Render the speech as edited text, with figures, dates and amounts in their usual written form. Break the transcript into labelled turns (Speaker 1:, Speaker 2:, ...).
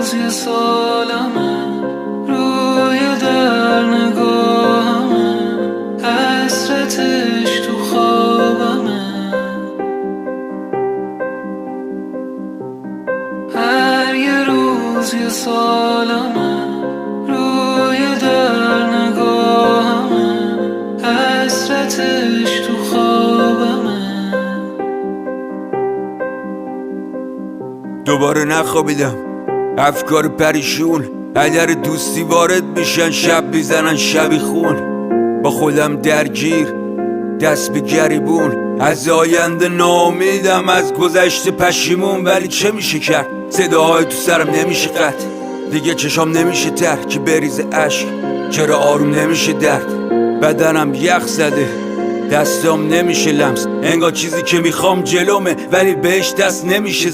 Speaker 1: روز یه سالمه، روی در نگاهمه، حسرتش تو خوابمه. هر یه روز یه سالمه، روی در نگاهمه، حسرتش تو خوابمه.
Speaker 2: دوباره نخوابیدم، افکار پریشون، اگر دوستی وارد میشن شب میزنن شبی خون. با خودم درگیر، دست به گریبون، از آینده ناامیدم، از گذشته پشیمون. ولی چه میشه کرد؟ صداهای تو سرم نمیشه قطع، دیگه چشام نمیشه تر که بریزه اشک. چرا آروم نمیشه درد؟ بدنم یخ زده، دستام نمیشه لمس، انگار چیزی که میخوام جلومه ولی بهش دست نمیشه